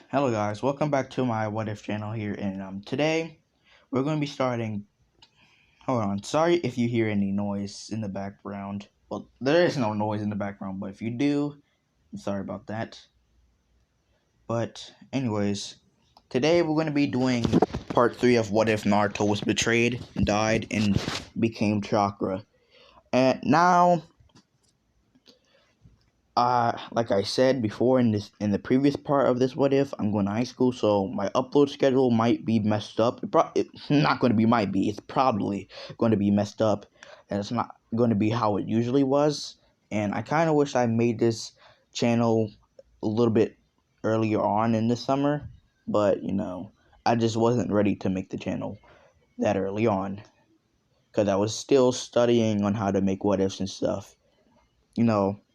Hello guys, welcome back to my What If channel here, and today we're going to be starting. Hold on, sorry if you hear any noise in the background. Well, there is no noise in the background, but if you do, I'm sorry about that. But anyways, today we're going to be doing part 3 of What If Naruto was betrayed, died, and became Chakra. And now, like I said before in the previous part of this what if, I'm going to high school, so my upload schedule might be messed up. It's not going to be might be. It's probably going to be messed up, and it's not going to be how it usually was. And I kind of wish I made this channel a little bit earlier on in the summer, but I just wasn't ready to make the channel that early on because I was still studying on how to make what ifs and stuff.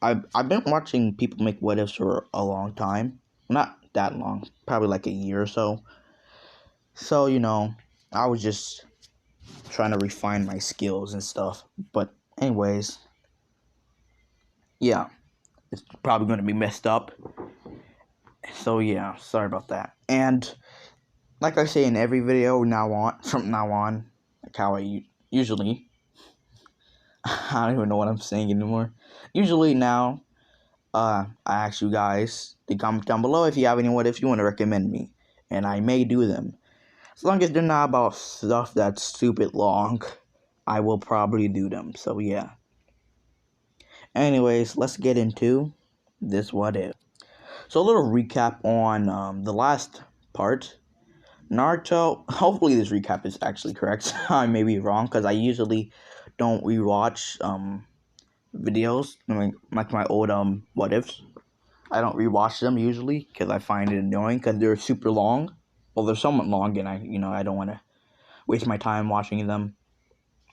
I've been watching people make what ifs for a long time. Not that long, probably like a year or so. So, I was just trying to refine my skills and stuff. But anyways, yeah, it's probably going to be messed up. So yeah, sorry about that. And like I say in every video from now on, like how I usually, I don't even know what I'm saying anymore. Usually now, I ask you guys to comment down below if you have any what if you want to recommend me, and I may do them. As long as they're not about stuff that's stupid long, I will probably do them. So yeah. Anyways, let's get into this what if. So a little recap on the last part. Naruto. Hopefully this recap is actually correct. I may be wrong because I usually don't rewatch videos. Like my old what ifs. I don't rewatch them usually because I find it annoying because they're super long. Well, they're somewhat long, and I don't want to waste my time watching them.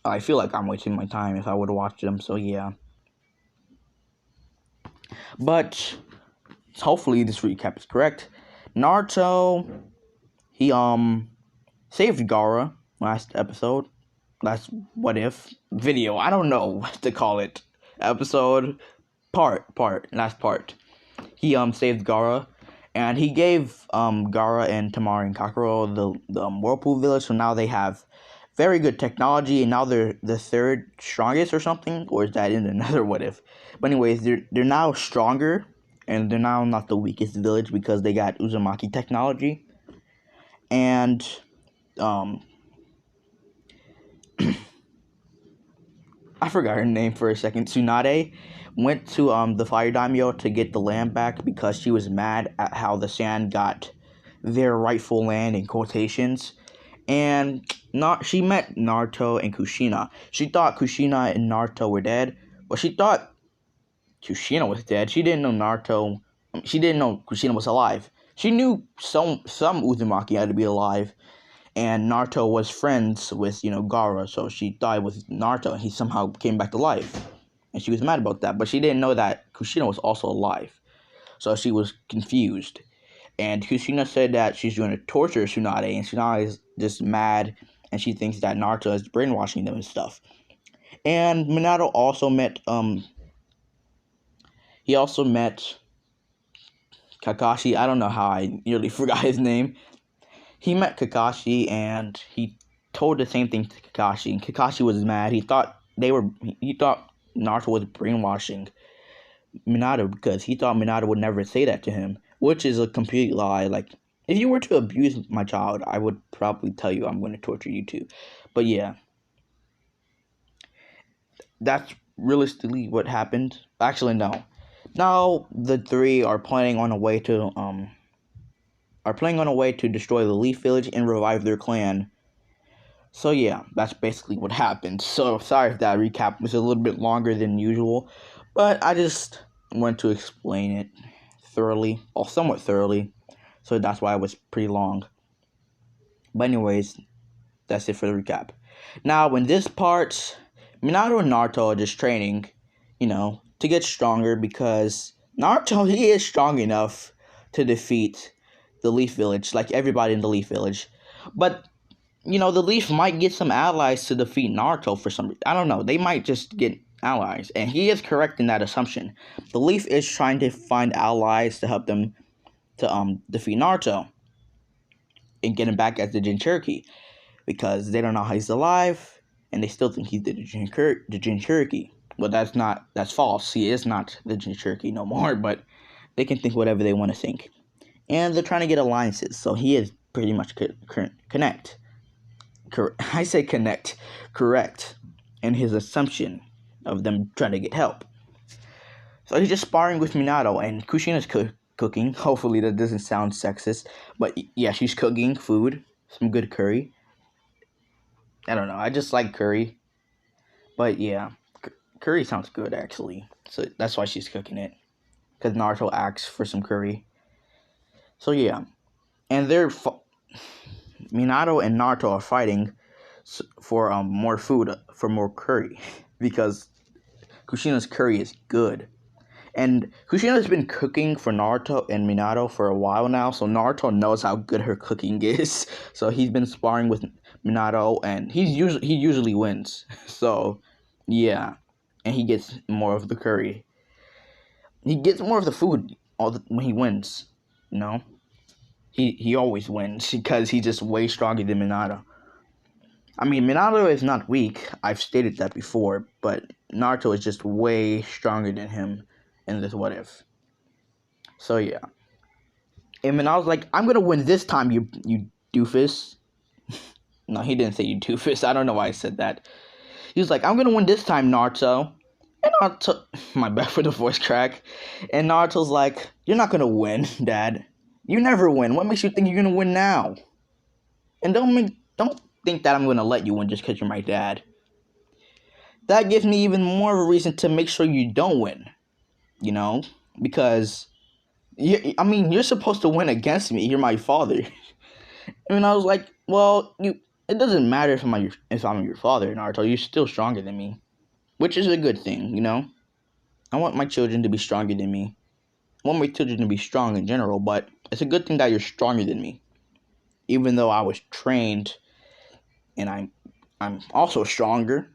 I feel like I'm wasting my time if I would watch them. So yeah. But hopefully this recap is correct. Naruto, he saved Gaara last what if video. I don't know what to call it. Episode last part. He saved Gaara, and he gave Gaara and Tamari and Kakuro the Whirlpool Village, so now they have very good technology, and now they're the third strongest or something, or is that in another what if? But anyways, they're now stronger, and they're now not the weakest village because they got Uzumaki technology, and I forgot her name for a second. Tsunade went to the Fire Daimyo to get the land back because she was mad at how the Sand got their rightful land in quotations. And she met Naruto and Kushina. She thought Kushina and Naruto were dead. Well, she thought Kushina was dead. She didn't know Naruto. She didn't know Kushina was alive. She knew some Uzumaki had to be alive. And Naruto was friends with, Gaara, so she thought it was Naruto, and he somehow came back to life. And she was mad about that, but she didn't know that Kushina was also alive. So she was confused. And Kushina said that she's going to torture Tsunade, and Tsunade is just mad, and she thinks that Naruto is brainwashing them and stuff. And Minato also met, he also met Kakashi. I don't know how I nearly forgot his name. He met Kakashi, and he told the same thing to Kakashi, and Kakashi was mad. He thought Naruto was brainwashing Minato because he thought Minato would never say that to him, which is a complete lie. Like, if you were to abuse my child, I would probably tell you I'm going to torture you too. But yeah, that's realistically what happened. Actually, no. Now the three are planning on a way to destroy the Leaf Village and revive their clan. So yeah, that's basically what happened. So sorry if that recap was a little bit longer than usual, but I just want to explain it thoroughly, or somewhat thoroughly, so that's why it was pretty long. But anyways, that's it for the recap. Now, in this part, Minato and Naruto are just training, to get stronger because Naruto, he is strong enough to defeat the Leaf Village, like everybody in the Leaf Village. But, the Leaf might get some allies to defeat Naruto for some reason. I don't know. They might just get allies. And he is correct in that assumption. The Leaf is trying to find allies to help them to defeat Naruto and get him back as the Jinchuriki, because they don't know how he's alive and they still think he's the Jinchuriki. Well, that's false. He is not the Jinchuriki no more, but they can think whatever they want to think. And they're trying to get alliances, so he is pretty much I say connect, correct, in his assumption of them trying to get help. So he's just sparring with Minato, and Kushina's cooking. Hopefully that doesn't sound sexist, but yeah, she's cooking food, some good curry. I don't know, I just like curry, but yeah, curry sounds good actually. So that's why she's cooking it, because Naruto asks for some curry. So yeah, and Minato and Naruto are fighting for more food, for more curry, because Kushina's curry is good. And Kushina's been cooking for Naruto and Minato for a while now, so Naruto knows how good her cooking is. So he's been sparring with Minato, and he usually wins. So yeah, and he gets more of the curry. He gets more of the food when he wins. You know, he always wins because he's just way stronger than Minato. I mean, Minato is not weak. I've stated that before, but Naruto is just way stronger than him in this what if. So yeah. And Minato's like, I'm gonna win this time, you doofus. No, he didn't say you doofus. I don't know why I said that. He was like, I'm gonna win this time, Naruto. And Naruto, my bad for the voice crack. And Naruto's like, you're not gonna win, Dad. You never win. What makes you think you're gonna win now? And don't think that I'm gonna let you win just because you're my dad. That gives me even more of a reason to make sure you don't win. You know? Because, you're supposed to win against me. You're my father. And I was like, well, it doesn't matter if I'm your father, Naruto. You're still stronger than me. Which is a good thing, you know? I want my children to be stronger than me. I want my children to be strong in general, but it's a good thing that you're stronger than me. Even though I was trained and I'm also stronger.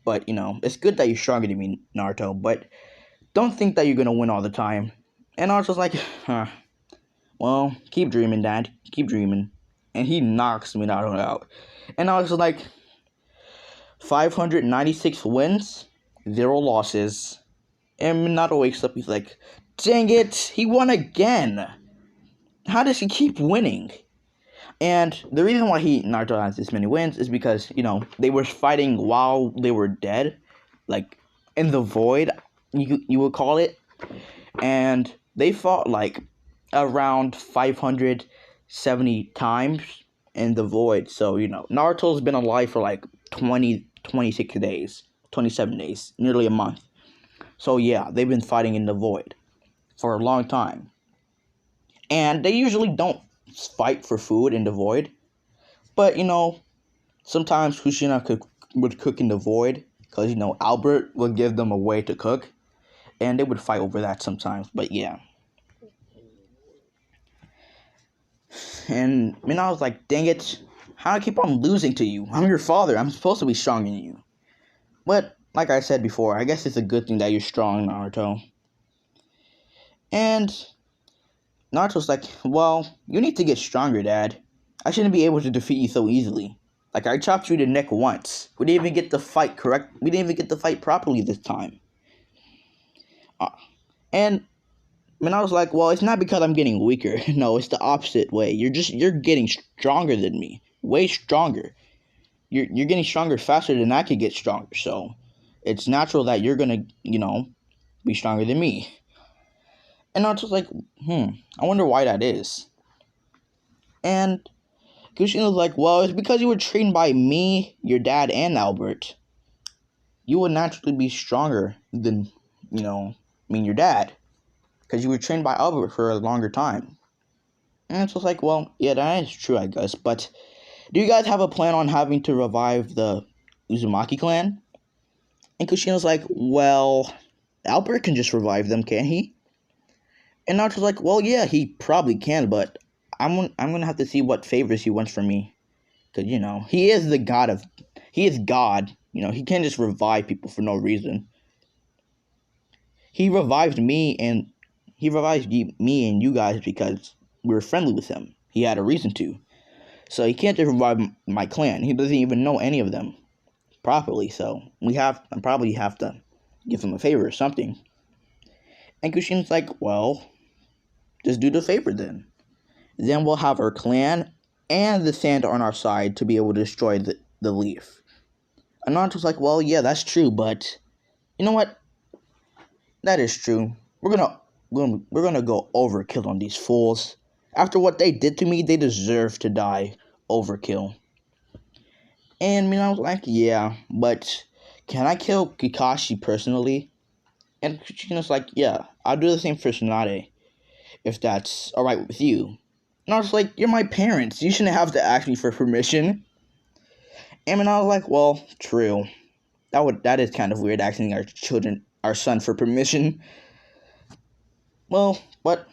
But, it's good that you're stronger than me, Naruto, but don't think that you're going to win all the time. And Naruto's like, well, keep dreaming, Dad. Keep dreaming. And he knocks Minato out. And Naruto's like, 596 wins, 0 losses. And Minato wakes up, he's like, dang it, he won again. How does he keep winning? And the reason why Naruto has this many wins is because, they were fighting while they were dead. Like, in the void, you would call it. And they fought, like, around 570 times in the void. So, Naruto's been alive for, like, 26 days, 27 days, nearly a month. So, yeah, they've been fighting in the void for a long time. And they usually don't fight for food in the void. But, sometimes Kushina would cook in the void because, Albert would give them a way to cook. And they would fight over that sometimes. But, yeah. And I was like, dang it, how do I keep on losing to you? I'm your father. I'm supposed to be stronger than you. But, like I said before, I guess it's a good thing that you're strong, Naruto. And Naruto's like, well, you need to get stronger, Dad. I shouldn't be able to defeat you so easily. Like, I chopped you in the neck once. We didn't even get the fight correct. We didn't even get the fight properly this time. And Minato's like, well, it's not because I'm getting weaker. No, it's the opposite way. You're getting stronger than me. Way stronger. You're getting stronger faster than I could get stronger. So, it's natural that you're gonna, be stronger than me. And Naruto's like, I wonder why that is. And Kushina's like, well, it's because you were trained by me, your dad, and Albert. You would naturally be stronger than, your dad. Because you were trained by Albert for a longer time. And it's just like, well, yeah, that is true, I guess. But do you guys have a plan on having to revive the Uzumaki clan? And Kushina's like, well, Albert can just revive them, can't he? And Naruto's like, well, yeah, he probably can, but I'm gonna have to see what favors he wants from me. Because, he is he is God. He can't just revive people for no reason. He revived me and He revived me and you guys because we were friendly with him. He had a reason to. So he can't just revive my clan. He doesn't even know any of them properly. So I probably have to give him a favor or something. And Kushin's like, well, just do the favor then. Then we'll have our clan and the sand on our side to be able to destroy the leaf. And Naruto's like, well, yeah, that's true, but you know what? That is true. We're gonna go overkill on these fools. After what they did to me, they deserve to die. Overkill. And I was like, yeah, but can I kill Kakashi personally? And Kuchino's like, yeah, I'll do the same for Tsunade, if that's alright with you. And I was like, you're my parents. You shouldn't have to ask me for permission. And I was like, well, true. That is kind of weird, asking our son for permission. Well, but,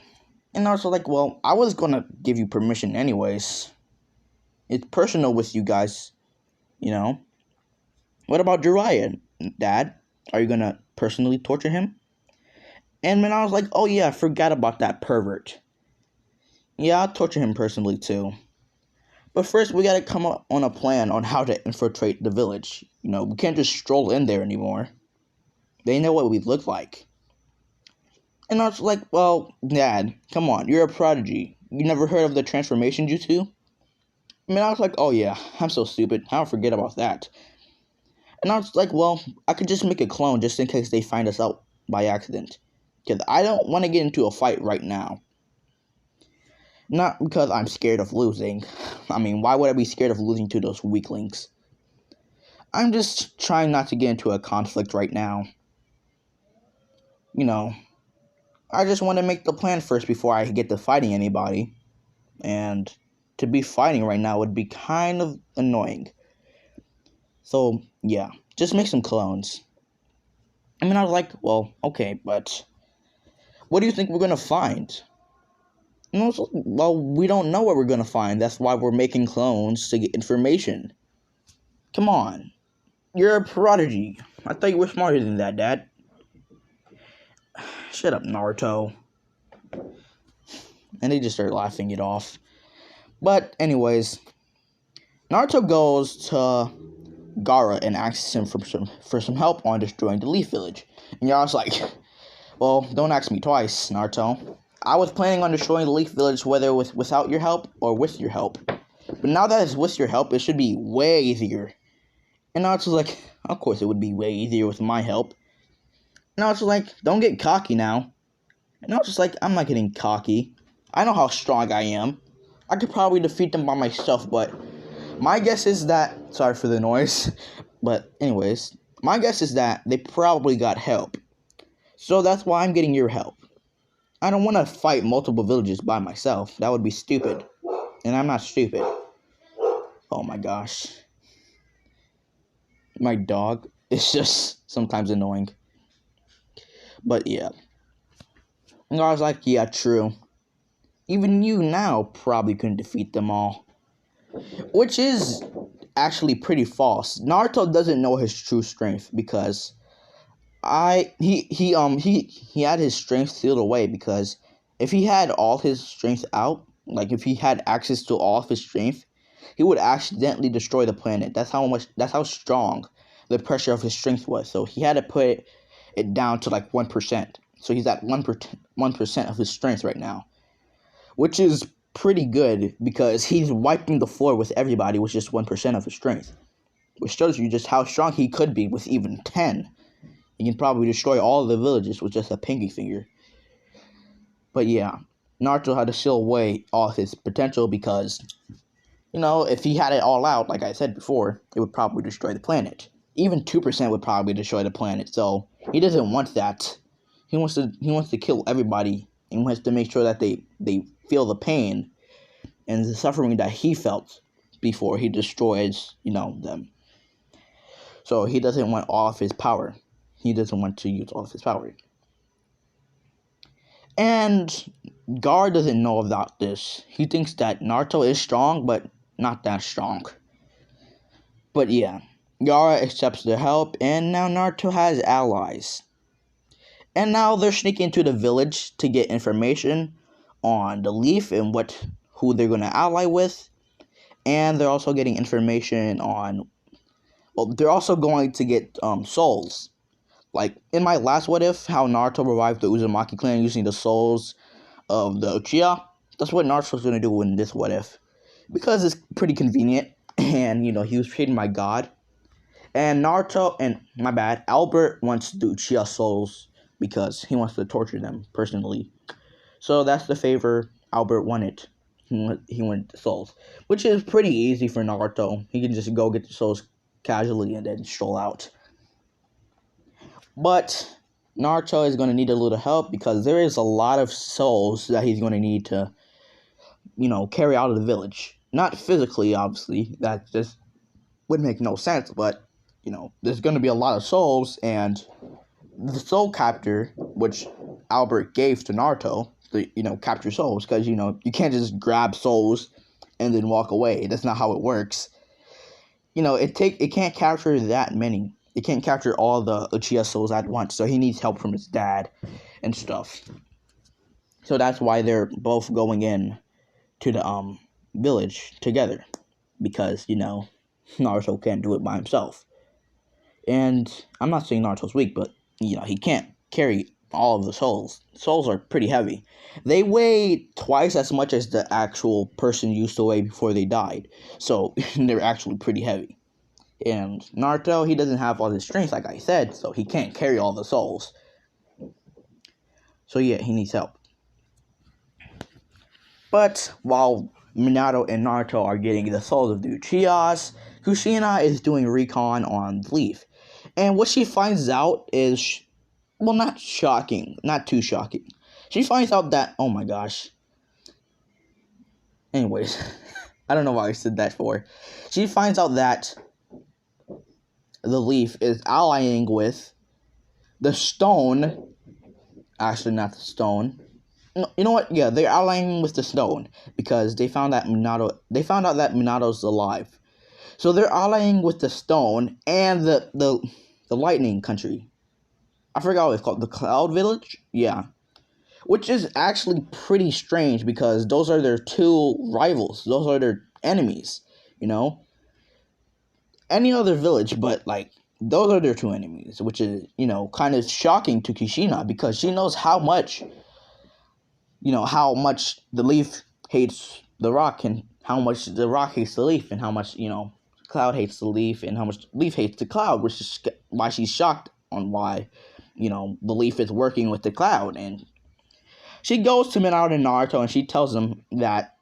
and I was like, well, I was gonna give you permission anyways. It's personal with you guys, What about Jiraiya, Dad? Are you gonna personally torture him? And I was like, oh yeah, I forgot about that pervert. Yeah, I'll torture him personally too. But first, we gotta come up on a plan on how to infiltrate the village. We can't just stroll in there anymore. They know what we look like. And I was like, well, Dad, come on, you're a prodigy. You never heard of the transformation jutsu? I was like, oh yeah, I'm so stupid. I don't forget about that. And I was like, well, I could just make a clone just in case they find us out by accident. Because I don't want to get into a fight right now. Not because I'm scared of losing. Why would I be scared of losing to those weaklings? I'm just trying not to get into a conflict right now. I just want to make the plan first before I get to fighting anybody. And to be fighting right now would be kind of annoying. So, yeah, just make some clones. I was like, well, okay, but what do you think we're going to find? Well, we don't know what we're going to find. That's why we're making clones to get information. Come on. You're a prodigy. I thought you were smarter than that, Dad. Shut up, Naruto. And they just start laughing it off. But anyways, Naruto goes to Gaara and asks him for some help on destroying the Leaf Village. And Gaara's like, well, don't ask me twice, Naruto. I was planning on destroying the Leaf Village whether without your help or with your help. But now that it's with your help, it should be way easier. And Naruto's like, of course it would be way easier with my help. And Naruto's like, don't get cocky now. And Naruto's like, I'm not getting cocky. I know how strong I am. I could probably defeat them by myself, but my guess is that, sorry for the noise, but anyways, my guess is that they probably got help. So that's why I'm getting your help. I don't want to fight multiple villages by myself. That would be stupid. And I'm not stupid. Oh my gosh. My dog is just sometimes annoying. But yeah. And I was like, yeah, true. Even you now probably couldn't defeat them all. Which is actually pretty false. Naruto doesn't know his true strength because he had his strength sealed away, because if he had all his strength out, like if he had access to all of his strength, he would accidentally destroy the planet. That's how strong the pressure of his strength was. So he had to put it down to like 1%. So he's at 1% of his strength right now, which is pretty good because he's wiping the floor with everybody with just 1% of his strength, which shows you just how strong he could be with even 10. He can probably destroy all of the villages with just a pinky finger. But yeah, Naruto had to seal away all his potential because, if he had it all out, like I said before, it would probably destroy the planet. Even 2% would probably destroy the planet, so he doesn't want that. He wants to kill everybody, and wants to make sure that they feel the pain and the suffering that he felt before he destroys, them. So he doesn't want all of his power. He doesn't want to use all of his power. And Gaara doesn't know about this. He thinks that Naruto is strong, but not that strong. But yeah, Gaara accepts the help, and now Naruto has allies. And now they're sneaking into the village to get information on the Leaf and who they're going to ally with. And they're also getting information on, well, they're also going to get souls. Like in my last What If, how Naruto revived the Uzumaki clan using the souls of the Uchiha. That's what Naruto's going to do in this What If. Because it's pretty convenient. And, he was created by God. And Naruto, and my bad, Albert wants the Uchiha souls because he wants to torture them personally. So that's the favor Albert wanted. He wanted the souls, which is pretty easy for Naruto. He can just go get the souls casually and then stroll out. But Naruto is going to need a little help because there is a lot of souls that he's going to need to, carry out of the village. Not physically, obviously. That just would make no sense, but, there's going to be a lot of souls, and the soul captor, which Albert gave to Naruto, to, capture souls, because, you can't just grab souls and then walk away. That's not how it works. It can't capture that many. It can't capture all the Uchiha souls at once, so he needs help from his dad and stuff. So that's why they're both going in to the village together, because, Naruto can't do it by himself. And I'm not saying Naruto's weak, but, he can't carry all of the souls. Souls are pretty heavy. They weigh twice as much as the actual person used to weigh before they died. So, they're actually pretty heavy. And Naruto, he doesn't have all his strength, like I said, so he can't carry all the souls. So yeah, he needs help. But while Minato and Naruto are getting the souls of the Uchihas, Kushina is doing recon on the Leaf. And what she finds out is, well, not shocking, not too shocking. She finds out that, oh my gosh. Anyways, I don't know why I said that for. She finds out that the Leaf is allying with the Stone. Actually, not the Stone. No, you know what? Yeah, they're allying with the Stone because they found out that Minato's alive. So they're allying with the Stone and the Lightning Country. I forgot what it's called. The Cloud Village? Yeah. Which is actually pretty strange because those are their two rivals. Those are their enemies, Any other village, but, those are their two enemies, which is, kind of shocking to Kushina because she knows how much the Leaf hates the Rock and how much the Rock hates the Leaf and how much, Cloud hates the Leaf and how much Leaf hates the Cloud, which is why she's shocked on why, the Leaf is working with the Cloud. And she goes to Minato and Naruto and she tells them that,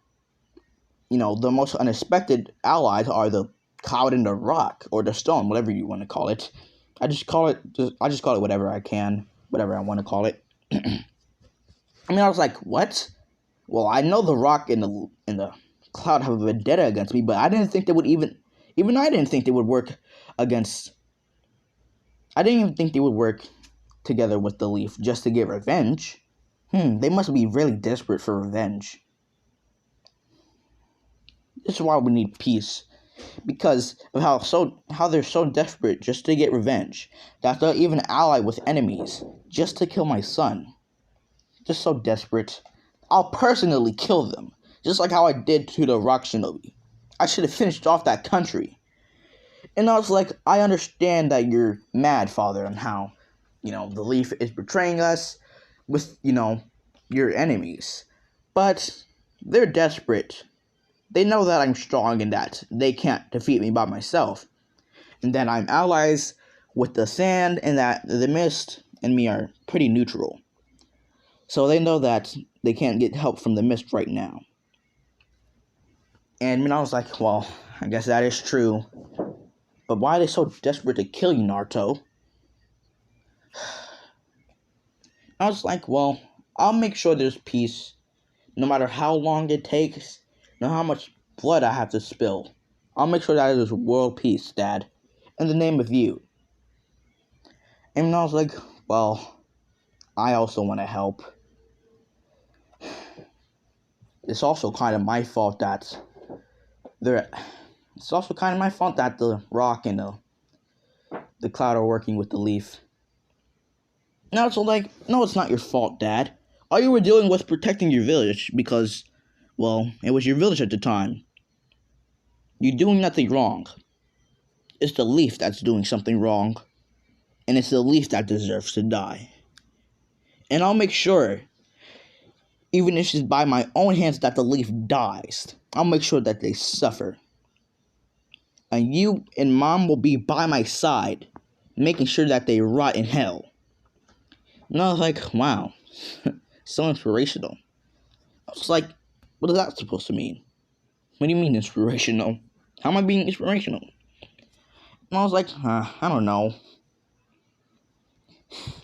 the most unexpected allies are the Cloud and the Rock, or the Stone, whatever you want to call it. I just call it whatever I can, whatever I want to call it. I was like, what? Well, I know the Rock and the Cloud have a vendetta against me, but I didn't think they would even I didn't think they would work against. I didn't even think they would work together with the Leaf just to get revenge. They must be really desperate for revenge. This is why we need peace. Because of how they're so desperate just to get revenge, that they'll even ally with enemies just to kill my son. Just so desperate. I'll personally kill them, just like how I did to the Rock Shinobi. I should have finished off that country. And I was like, I understand that you're mad, Father, on how, the Leaf is betraying us with, your enemies. But they're desperate. They know that I'm strong and that they can't defeat me by myself. And that I'm allies with the Sand and that the Mist and me are pretty neutral. So they know that they can't get help from the Mist right now. And I was like, well, I guess that is true. But why are they so desperate to kill you, Naruto? I was like, well, I'll make sure there's peace. No matter how long it takes. No matter how much blood I have to spill. I'll make sure that there's world peace, Dad. In the name of you. And I was like, well, I also want to help. It's also kind of my fault that the Rock and the Cloud are working with the Leaf. Naruto's like, no, it's not your fault, Dad. All you were doing was protecting your village because, well, it was your village at the time. You're doing nothing wrong. It's the leaf that's doing something wrong, and it's the leaf that deserves to die. And I'll make sure, even if it's by my own hands, that the leaf dies. I'll make sure that they suffer. And you and Mom will be by my side, making sure that they rot in hell. And I was like, wow, so inspirational. I was like, what is that supposed to mean? What do you mean inspirational? How am I being inspirational? And I was like, I don't know.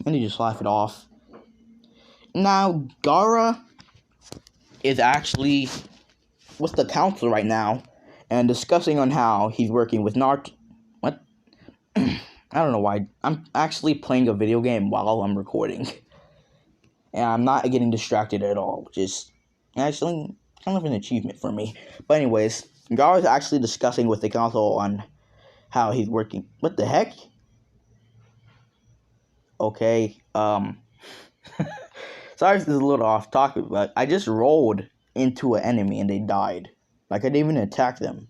And he just laughed it off. Now, Gaara is actually with the council right now and discussing on how he's working with Naruto. What? I don't know why. I'm actually playing a video game while I'm recording. And I'm not getting distracted at all, which is actually kind of an achievement for me. But anyways, Gaara is actually discussing with the council on how he's working. What the heck? Okay, sorry if this is a little off topic, but I just rolled into an enemy and they died. Like, I didn't even attack them,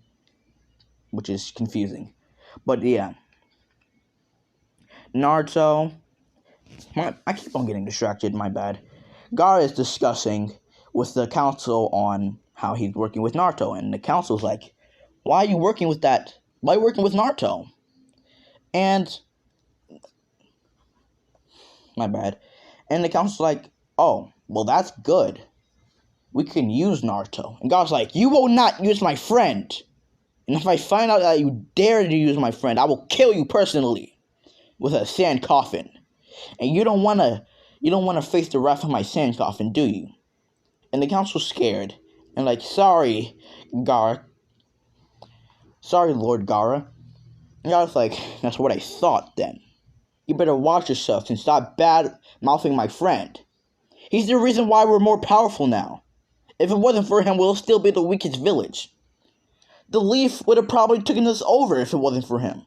which is confusing. But yeah, Naruto, I keep on getting distracted, my bad. Gaara is discussing with the council on how he's working with Naruto, and the council's like, why are you working with that? Why are you working with Naruto? And my bad. And the council's like, oh, well, that's good. We can use Naruto. And Gaara's like, you will not use my friend. And if I find out that you dare to use my friend, I will kill you personally with a sand coffin. And you don't wanna face the wrath of my sand coffin, do you? And the council's scared. And like, sorry, Gaara. Sorry, Lord Gaara. And Gaara's like, that's what I thought then. You better watch yourself and stop bad-mouthing my friend. He's the reason why we're more powerful now. If it wasn't for him, we'll still be the weakest village. The leaf would have probably taken us over if it wasn't for him.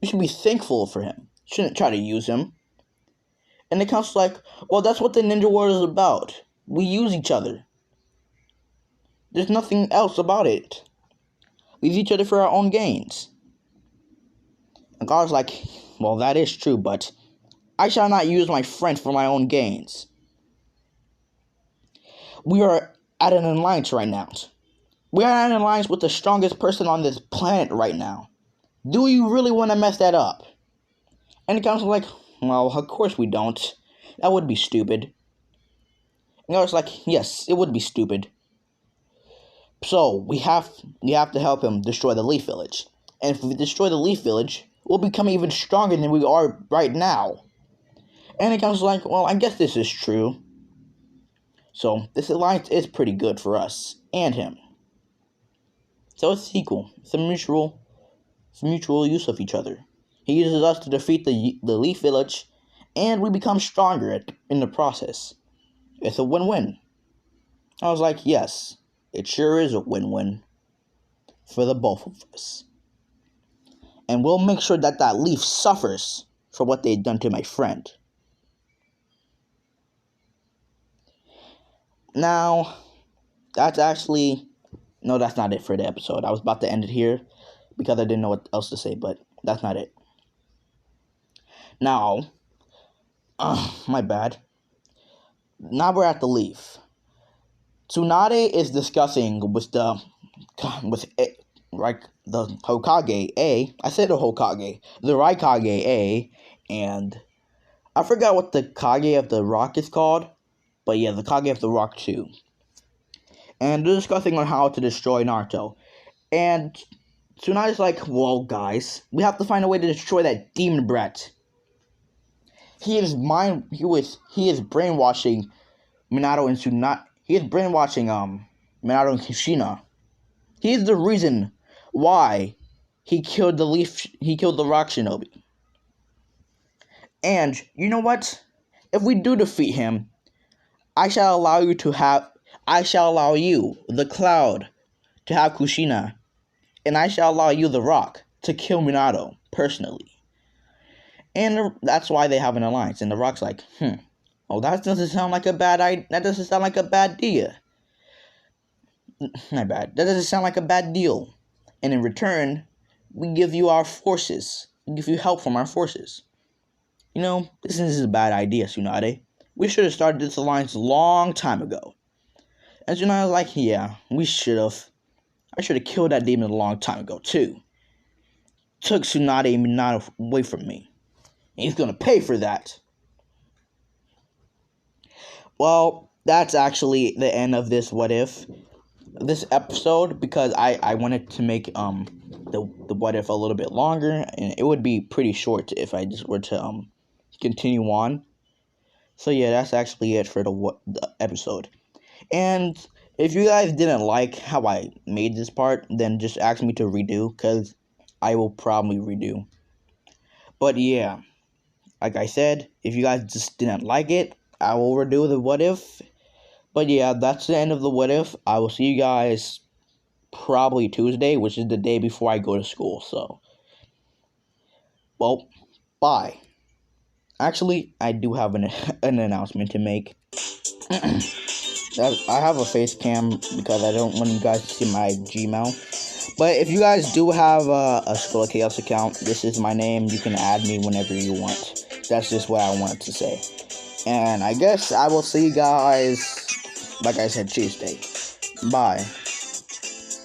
We should be thankful for him. Shouldn't try to use him. And the council's like, well, that's what the ninja world is about. We use each other. There's nothing else about it. We use each other for our own gains. And Gaara's like, well, that is true, but I shall not use my friend for my own gains. We are at an alliance right now. We are at an alliance with the strongest person on this planet right now. Do you really want to mess that up? And the council's like, well, of course we don't. That would be stupid. And I was like, yes, it would be stupid. So, we have to help him destroy the Leaf Village. And if we destroy the Leaf Village, we'll become even stronger than we are right now. And the council's like, well, I guess this is true. So, this alliance is pretty good for us and him. So it's equal. It's a mutual use of each other. He uses us to defeat the Leaf Village, and we become stronger in the process. It's a win-win. I was like, yes, it sure is a win-win for the both of us. And we'll make sure that that leaf suffers for what they've done to my friend. Now, that's actually... No, that's not it for the episode. I was about to end it here because I didn't know what else to say, but that's not it. Now, my bad. Now we're at the leaf. Tsunade is discussing with the Hokage A. I said the Hokage, the Raikage A, and I forgot what the Kage of the Rock is called, but yeah, the Kage of the Rock too. And they're discussing on how to destroy Naruto. And Tsunade's like, well, guys, we have to find a way to destroy that demon brat. He is brainwashing Minato and Tsunade. He is brainwashing Minato and Kushina. He is the reason why he killed the Rock Shinobi. And you know what? If we do defeat him, I shall allow you, the Cloud, to have Kushina, and I shall allow you, the Rock, to kill Minato, personally. And that's why they have an alliance. And The Rock's like, oh, that doesn't sound like a bad idea. That doesn't sound like a bad deal. Not bad. That doesn't sound like a bad deal. And in return, we give you our forces. We give you help from our forces. You know, this is a bad idea, Tsunade. We should have started this alliance a long time ago. And Tsunade's like, yeah, we should have. I should have killed that demon a long time ago, too. Took Tsunade and Minato away from me. And he's gonna pay for that. Well, that's actually the end of this what if. This episode, because I wanted to make the what if a little bit longer, and it would be pretty short if I just were to continue on. So yeah, that's actually it for the episode. And if you guys didn't like how I made this part, then just ask me to redo, because I will probably redo. But yeah, like I said, if you guys just didn't like it, I will redo the what if. But yeah, that's the end of the what if. I will see you guys probably Tuesday, which is the day before I go to school. So, well, bye. Actually, I do have an announcement to make. I have a face cam because I don't want you guys to see my Gmail. But if you guys do have a Skull of Chaos account, this is my name. You can add me whenever you want. That's just what I wanted to say. And I guess I will see you guys, like I said, Tuesday. Bye.